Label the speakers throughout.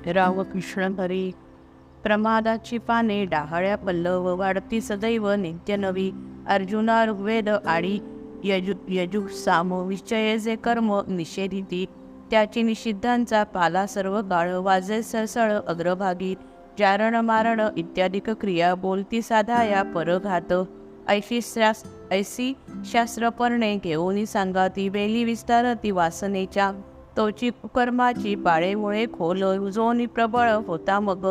Speaker 1: रामकृष्ण हरी. प्रमादाची पाने डाहळ्या पल्लव वाढती सदैव नित्य नवी. अर्जुना ऋग्वेद आडी यजुः साम विषये जे कर्म निषेधिती. त्याची निषिद्धांचा पाला सर्व काळ वाजे सळसळ अग्रभागी. जारण मारण इत्यादिक क्रिया बोलती साधाया परघात. ऐशी शास्त्रपर्णे घेऊनी सांगाती वेली विस्तारती वासनेच्या. तोची कुकर्माची पाळेमुळे खोल रुजोनी प्रबळ होता मग.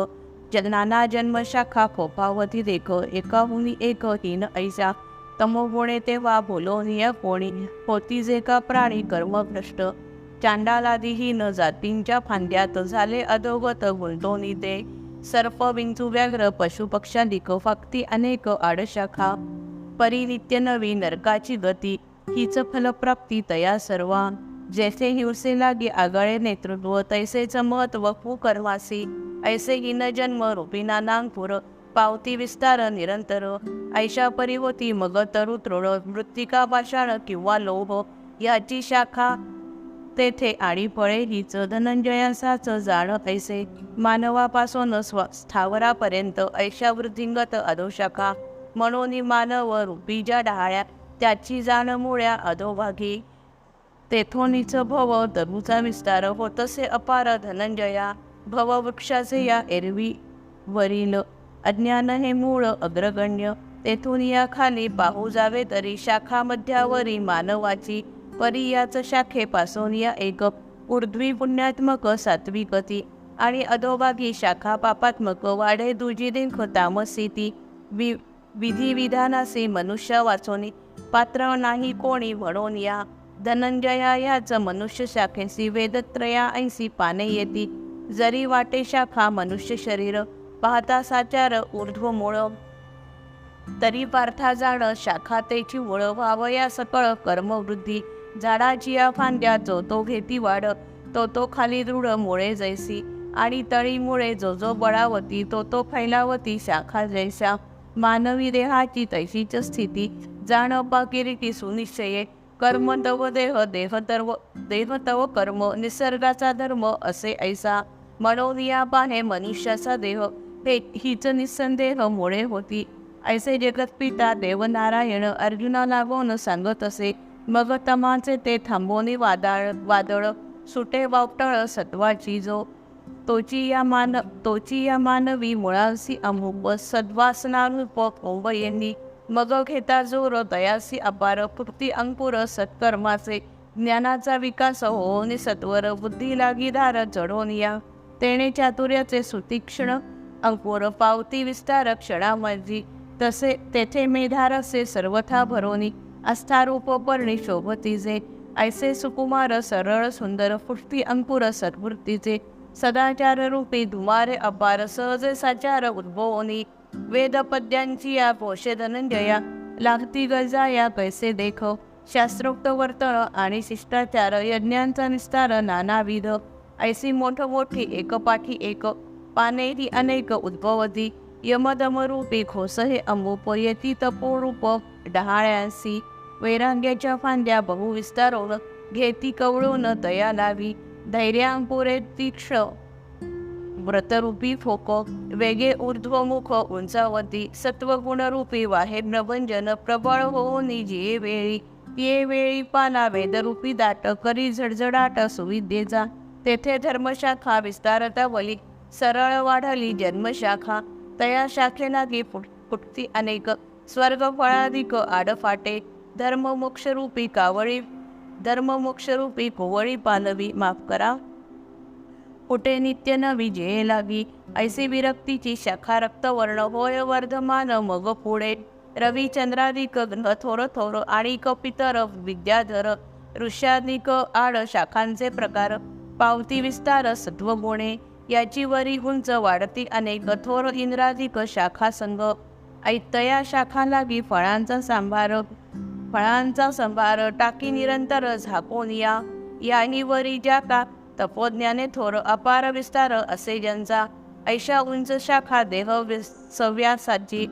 Speaker 1: नाना जन्मशाखा फोफावती देख एकाहुनी एक हीन ऐसा. तमोगुणे तेव्हा बोलोनिया कोणी होती जे का प्राणी कर्मभ्रष्ट. चांडालादिहीन जातींच्या फांद्यात झाले अधोगत गुंतोनी ते. सर्प विंचू व्याघ्र पशुपक्षादिक फाक्ती अनेक आडशाखा. परी नित्य नवी नरकाची गती हीच फलप्राप्ती तया सर्वा. जैसे हिवसे लागी आगळे नेतृत्व तैसेच महत्व कुकर्मासी. ऐसे हीन जन्म रूपिना नांगपूर पावती विस्तार निरंतर. ऐशा परी होती मग तरु तृण मृत्तिका पाषाण किंवा लोभ. याची शाखा तेथे आणि फळे हीच धनंजयासाच जाण ऐसे. मानवापासून स्थावरापर्यंत ऐशा वृद्धिंगत अधोशाखा. म्हणून मानव रूपी ज्या डहाळ्या त्याची जाण मुळ्या अधोभागी. तेथोनीच भव तरुचा विस्तार होतसे अपार धनंजया. भववृक्षाचे या एरवी वरील अज्ञान हे मूळ अग्रगण्य. तेथून या खाली पाहू जावे तरी शाखा मध्यावरी मानवाची. परी याच शाखेपासून या एक ऊर्ध्वी पुण्यात्मक सात्विकती. आणि अधोभागी शाखा पापात्मक वाढे दुजी देख్ तामसी ती. विधिविधानासी मनुष्य वाचोनी पात्र नाही कोणी म्हणून या. धनंजया याच मनुष्य शाखेसी वेदत्रया ऐंशी पाने येती. जरी वाटे शाखा मनुष्य शरीर पाहता साचार ऊर्ध्व मूळ. तरी पार्था जाण शाखा तेची मूळ व्हावया सकळ कर्मवृद्धी. झाडाची या फांद्या जो तो घेती वाढ तो खाली दृढ मुळे जैसी. आणि तळी मुळे जो बळावती तो फैलावती शाखा जैसा. मानवी देहाची तैशीच स्थिती जाण पाकिरीटी सुनिश्चये. कर्म तव देह देह तव कर्म निसर्गाचा धर्म असे ऐसा. म्हणून या पाने मनुष्याचा देह हीच निसंदेह मुळे होती. ऐसे जगतपिता देवनारायण अर्जुना लागून सांगत असे. मग तमाचे ते थांबवणी वादळ सुटे वावटळ सत्वाची जो. तोची या मानवी मुळांसी अमुप सद्वासनारूप कोंबयेंनी. मग घेता जोर दयासी अपार फुटती अंकुर सत्कर्माचे. ज्ञानाचा विकास होऊन सत्वर बुद्धी लागी धार चढवून या. तेणे चातुर्याचे सुतीक्ष्ण अंकुर पावती विस्तार क्षणामधी. तसे तेथे मेधारसे सर्वथा भरोनी आस्थारूप पर्णी शोभतीचे. ऐसे सुकुमार सरळ सुंदर फुटती अंकुर सद्वृत्तीचे. सदाचार रूपी धुमारे अपार सहजे साचार उद्भवनी. वेदपद्यांची या पोषे धनंजया लागती गजाया कैसे देख. शास्त्रोक्त वर्तन आणि शिष्टाचार यज्ञांचा निस्तार नानाविध. ऐसी मोठी एकपाठी एक पानेही अनेक उद्भवती. यमदमरूपी खोस हे अमुप येती तपोरूप डहाळ्यांसी. वैराग्याच्या फांद्या बहुविस्तारोन घेती कवळून तया लावी. धैर्यांपुरे तीक्ष्ण व्रतरूपी फोक वेगे ऊर्ध्वमुख उंचावती. सत्वगुणरूपी वाहे प्रभंजन प्रबळ होऊनी जिये वेळी. ये वेळी पाना वेदरूपी दाट करी झडझडाट सुविद्येचा. तेथे धर्मशाखा विस्तारता वली सरळ वाढली जन्मशाखा. तया शाखेलागी फुटती अनेक स्वर्ग फळाधिक आडफाटे. धर्ममोक्षरूपी कुवळी पालवी माफ करा कुठे नित्य नवी जे लागी. ऐसी विरक्तीची शाखा रक्तवर्ण होय वर्धमान मग पुढे. रवी चंद्राधिक ग्रह थोर आणि पितर विद्याधर. ऋष्याधिक आड शाखांचे प्रकार पावती विस्तार सत्वगुणे. याची वरी उंच वाढती अनेक थोर इंद्राधिक शाखा संग. ऐतया शाखा लागी फळांचा संभार टाकी निरंतर झाकून या. याही वरी ज्या का तपोज्ञाने थोर अपार विस्तार असे ज्यांचा. ऐशा उंच शाखा देह सव्यासाची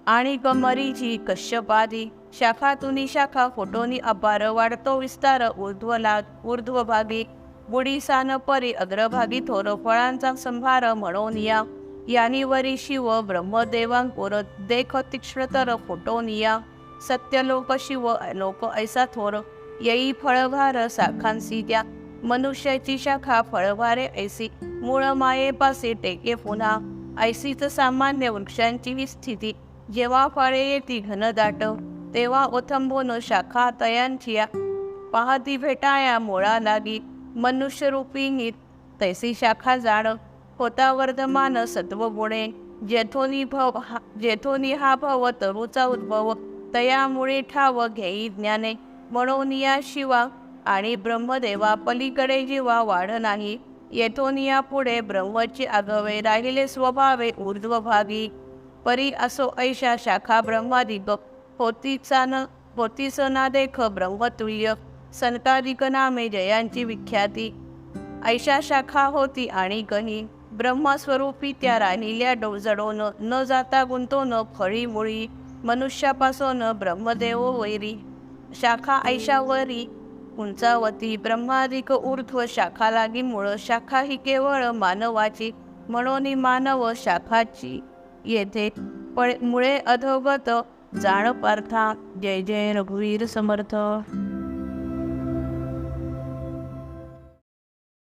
Speaker 1: आणि कमरीची कश्यपादी. शाखातुनी शाखा फोटोनी अपार वाढतो विस्तार ऊर्ध्वभागी. बुडीसान परी अग्रभागी थोर फळांचा संभार म्हणून यानी वरी शिव ब्रह्मदेवांकुर देख तीक्ष्णतर फुटोनिया सत्यलोक शिव लोक ऐसा थोर येई फळभार शाखांसी त्या मनुष्याची शाखा फळभारे ऐसी मूळ मायेपासी टेके पुन्हा ऐसीच सामान्य वृक्षांची ही स्थिती जेव्हा फळे येती घनदाट तेव्हा ओथंबून शाखा तयांचिया पाहती भेटाया मुळा लागी मनुष्यरूपी तैसी शाखा जाण होता वर्धमान सत्वगुणे जेथोनी हा भव तरुचा उद्भव तयामुळे ठाव घेई ज्ञाने म्हणून या शिवा आणि ब्रह्मदेवा पलीकडे जीवा वाढ नाही येथून या पुढे ब्रह्मची आगवे राहिले स्वभावे ऊर्ध्वभागी परी असो ऐशा शाखा ब्रह्मादिक होतीच ना देख ब्रह्मतुल्य सनकादिक नामे जयांची विख्याती ऐशा शाखा होती आणि कही ब्रह्मस्वरूपी त्या राहिल्या डोजडोन न जाता गुंतोन फळी मुळी मनुष्यापासून ब्रह्मदेव वैरी शाखा ऐशावरी उंचावती ब्रह्मादिक ऊर्ध्व शाखा लागी मूळ शाखा ही केवळ मानवाची म्हणून मानव शाखाची येथे मुळे अधोगत जाण पार्था. जय जय रघुवीर समर्थ.